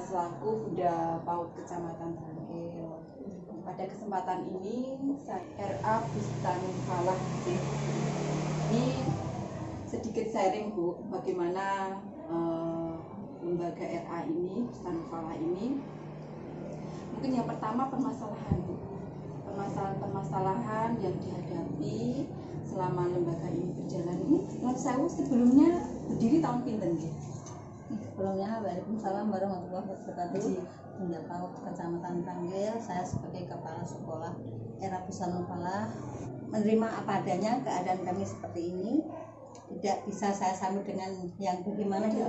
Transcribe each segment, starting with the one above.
selaku Bunda PAUD Kecamatan Trengkil. Pada kesempatan ini RA Bustanul Falah ini sedikit sharing Bu, bagaimana lembaga RA ini, Bustanul Falah ini. Mungkin yang pertama permasalahan Bu, permasalahan yang dihadapi selama lembaga ini berjalan ini. Saya sebelumnya berdiri tahun pinten gitu. Sebelumnya, Waalaikumsalam warahmatullahi wabarakatuh. Bunda PAUD Kecamatan Trengkil, saya sebagai Kepala Sekolah RA Bustanul Falah menerima apa adanya keadaan kami seperti ini. Tidak bisa saya sambut dengan yang bagaimana itu ya.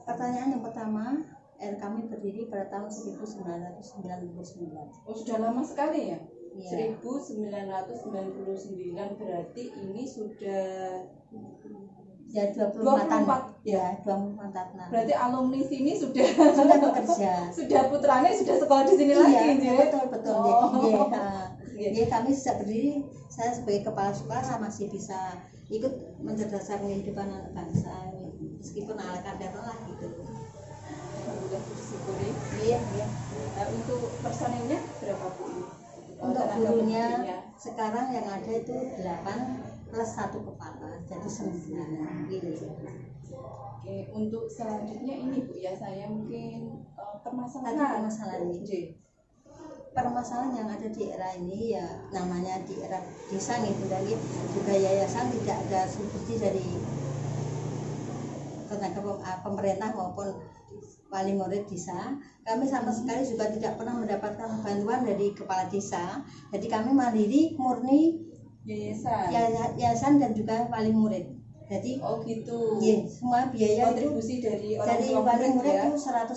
Pertanyaan yang pertama, kami berdiri pada tahun 1999. Oh, sudah lama sekali ya? Ya. 1999 berarti ini sudah Ya 24 ya 24 tahun. Berarti alumni sini sudah bekerja. Sudah putranya sudah sekolah di sini lagi, betul. Jadi kami sejak berdiri, saya sebagai kepala sekolah saya masih bisa ikut mencerdaskan kehidupan anak bangsa meskipun ala kadar lah gitu. Alhamdulillah bersyukuri. Iya. Nah, untuk personilnya berapa Bu? Untuk gurunya sekarang yang ada itu 8 plus 1 kepala, jadi 9 gitu. Oke, untuk selanjutnya ini Bu ya, saya mungkin permasalahan yang ada di era ini ya namanya di era desa gitu, dari juga yayasan tidak ada subsidi dari tenaga pemerintah maupun wali murid desa. Kami sama sekali juga tidak pernah mendapatkan bantuan dari kepala desa, jadi kami mandiri murni yayasan dan juga wali murid. Jadi gitu. Iya, semua biaya kontribusi itu dari wali murid ya? Itu 100%.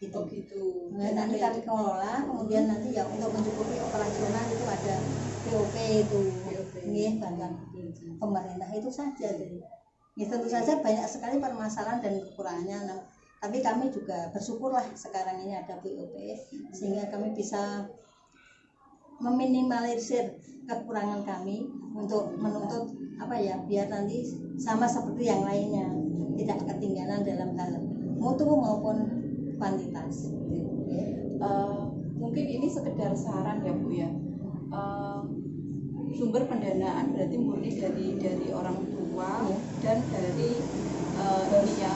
Gitu. Gitu. Nah, nanti kami kelola, kemudian nanti ya untuk mencukupi operasional itu ada POP itu. Nggih, bantuan pemerintah itu saja. Ya, tentu saja banyak sekali permasalahan dan kekurangannya. Nah, tapi kami juga bersyukurlah sekarang ini ada POP sehingga kami bisa meminimalisir kekurangan kami untuk menuntut biar nanti sama seperti yang lainnya, tidak ketinggalan dalam hal mutu maupun kuantitas. Mungkin ini sekedar saran ya Bu ya. Sumber pendanaan berarti murni dari orang tua dan dari ini ya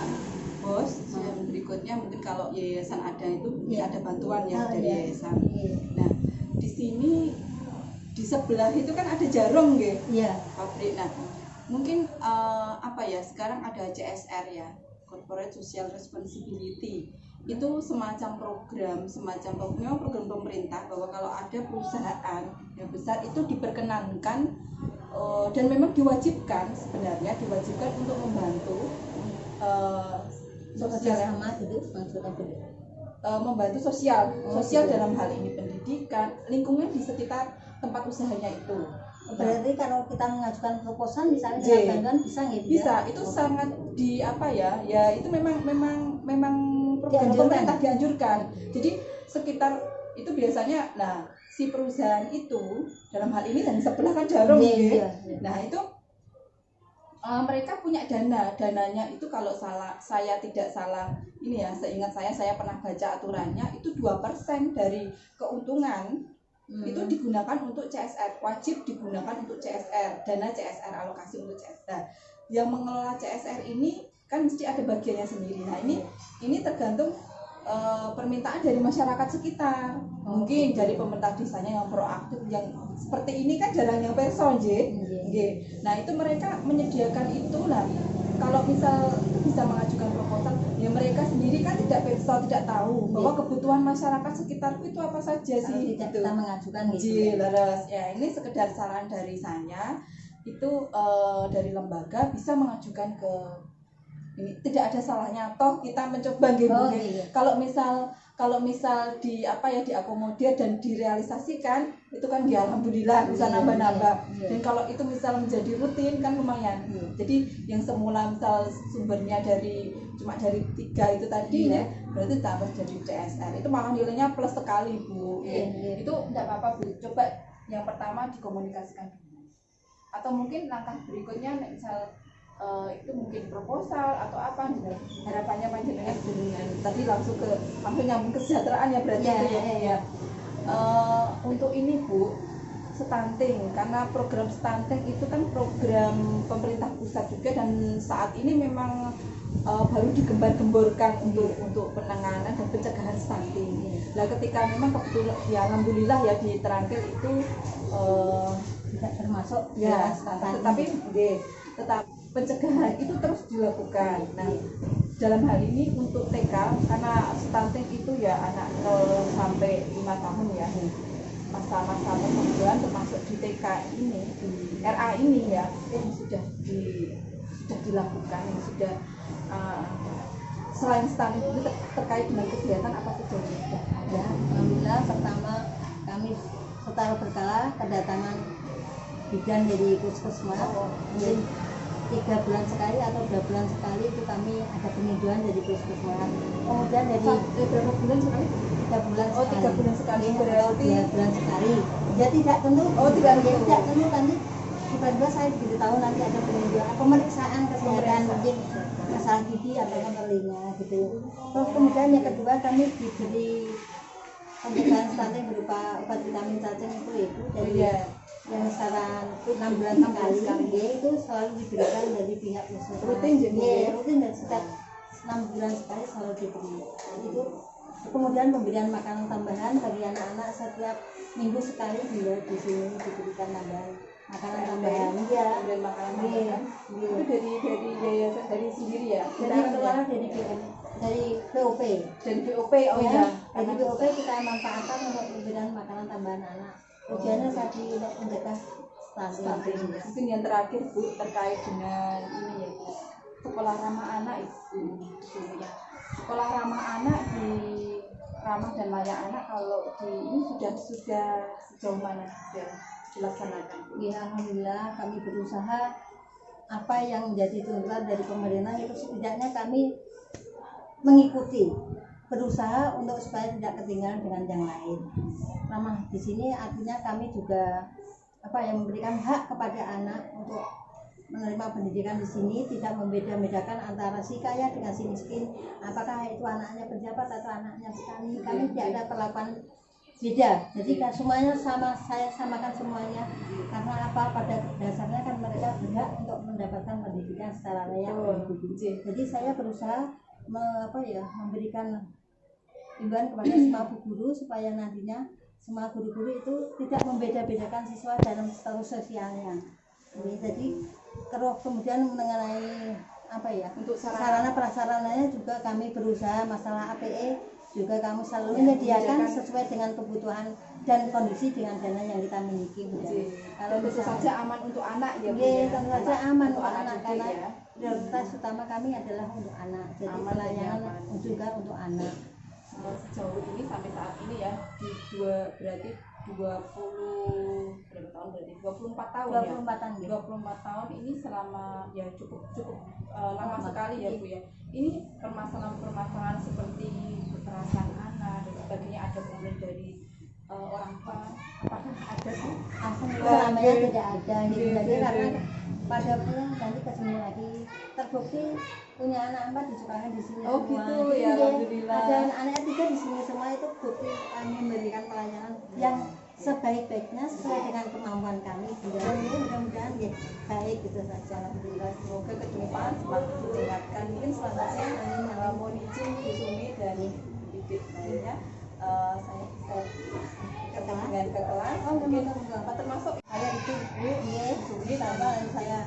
bos. Yang berikutnya mungkin kalau yayasan ada itu ada bantuan ya dari yayasan. Nah, di sini di sebelah itu kan ada Jarum pabrik. Nah, mungkin sekarang ada CSR ya, Corporate Social Responsibility. Itu semacam program pemerintah bahwa kalau ada perusahaan yang besar itu diperkenankan dan memang diwajibkan untuk membantu sosial sama gitu maksudnya membantu sosial dalam hal ini pendidikan, lingkungan di sekitar tempat usahanya itu. Berarti kalau kita mengajukan proposal misalnya bantuan bisa nggak? Bisa, itu sangat itu memang program pemerintah dianjurkan. Jadi sekitar itu biasanya, si perusahaan itu dalam hal ini dan sebelah kan Jarum Nah itu mereka punya dananya itu kalau saya tidak salah ini ya, seingat saya pernah baca aturannya itu 2% dari keuntungan itu digunakan untuk CSR, wajib digunakan untuk CSR, dana CSR, alokasi untuk CSR. Yang mengelola CSR ini kan mesti ada bagiannya sendiri. Nah ini tergantung permintaan dari masyarakat sekitar. Mungkin dari pemerintah desanya yang proaktif, yang seperti ini kan jarang yang person Nah itu mereka menyediakan itu lah. Kalau misal bisa mengajukan proposal, ya mereka sendiri kan tidak tahu bahwa kebutuhan masyarakat sekitarku itu apa saja sih. Tidak kita mengajukan Ya ini sekedar saran dari saya. Itu dari lembaga bisa mengajukan ke ini, tidak ada salahnya toh kita mencoba Kalau misal diakomodir dan direalisasikan itu kan ya alhamdulillah bisa nambah-nambah. Dan kalau itu misal menjadi rutin kan lumayan. Jadi yang semula misal sumbernya cuma dari 3 itu tadi berarti tambah jadi CSR. Itu malah nilainya plus sekali Bu. Itu enggak apa-apa Bu. Coba yang pertama dikomunikasikan dulu. Atau mungkin langkah berikutnya misal itu mungkin proposal atau apa harapannya panjenengan dengan tadi langsung nyambung kesejahteraan ya berarti ya, itu ya. ya. Untuk ini Bu, stunting, karena program stunting itu kan program pemerintah pusat juga dan saat ini memang baru digembar-gemborkan untuk penanganan dan pencegahan stunting. Nah ketika memang kebetulan ya alhamdulillah ya di Terangkil itu tidak termasuk ya tetapi tetap pencegahan itu terus dilakukan. Nah dalam hal ini untuk TK, karena stunting itu ya anak 0 sampai 5 tahun ya, masa-masa pertumbuhan termasuk di TK ini, di RA ini ya, yang sudah dilakukan, yang sudah selain stunting itu terkait dengan kegiatan apa saja yang sudah ada. Alhamdulillah, pertama kami secara berkala kedatangan bidan dari puskesmas, mungkin 3 bulan sekali atau 2 bulan sekali itu kami ada peninjauan dari puskesmas. Kemudian dari berapa bulan sekali? 3 bulan Oh, 3 bulan sekali berarti 2 bulan sekali. Ya tidak tentu. tidak tentu nanti tiba-tiba saya diberitahu nanti ada peninjauan, pemeriksaan kesehatan mungkin masalah gigi atau telinga gitu. Terus kemudian yang kedua kami diberi pemeriksaan stunting berupa obat vitamin cacing itu dari yang saran 6 bulan sekali itu selalu diberikan dari pihak puskesmas. Rutin jadi rutin dan setiap 6 bulan sekali selalu diberi. Itu kemudian pemberian makanan tambahan bagi anak-anak setiap minggu sekali juga di sini diberikan tambahan makanan tambahan. Iya, dan makanan tambahan. Itu dari yayasan dari sendiri ya. Dari keluar dari POP. Dan POP ya. Dari POP kita manfaatkan untuk pemberian makanan tambahan anak. Tujuannya tadi untuk mencegah stunting. Mungkin yang terakhir Bu terkait dengan ini ya Bu, sekolah ramah anak itu ya. Sekolah ramah anak di ramah dan layak anak kalau di ini sudah sejauh mana sudah dilaksanakan? Ya alhamdulillah kami berusaha apa yang menjadi tuntutan dari pemerintah itu setidaknya kami mengikuti, berusaha untuk supaya tidak ketinggalan dengan yang lain. Ramah di sini artinya kami juga memberikan hak kepada anak untuk menerima pendidikan di sini, tidak membeda-bedakan antara si kaya dengan si miskin, apakah itu anaknya pejabat atau anaknya petani. Kami tidak ada perlakuan beda, jadi semuanya sama, saya samakan semuanya. Karena pada dasarnya kan mereka berhak untuk mendapatkan pendidikan secara layak. Jadi saya berusaha memberikan imbauan kepada semua guru supaya nantinya semua guru-guru itu tidak membeda-bedakan siswa dalam status sosialnya. Jadi kemudian mengenai untuk sarana prasarananya juga kami berusaha, masalah APE juga kami selalu menyediakan sesuai dengan kebutuhan dan kondisi dengan dana yang kita miliki. Kalau tentu saja aman untuk anak ya Bu. Tentu saja aman untuk anak karena prioritas utama kami adalah untuk anak. Jadi pelayanan juga untuk anak. Sejauh ini sampai saat ini ya berarti 24 tahun 24 tahun ya. 24 tahun ini selama ya cukup lama sekali ya Bu ya. Ini permasalahan seperti kekerasan anak dan sebagainya ada kemudian dari orang tua, apakah ada Bu? Alhamdulillah tidak ada gitu. Jadi karena pada pulang nanti kesini lagi terbukti punya anak 4 disekolahkan di sini semua. Gitu ya, alhamdulillah. Ada anak 3 di sini semua, itu bukti kami memberikan pelayanan yang sebaik-baiknya sesuai dengan kemampuan kami. Mudah-mudahan ya baik gitu saja. Alhamdulillah, semoga ke depan semakin ditingkatkan. Mungkin selanjutnya mohon izin Bu Sumi dan Bibit lainnya saya bisa ketemu dengan ke kelas. Mungkin termasuk saya itu Bu Sumi tambah saya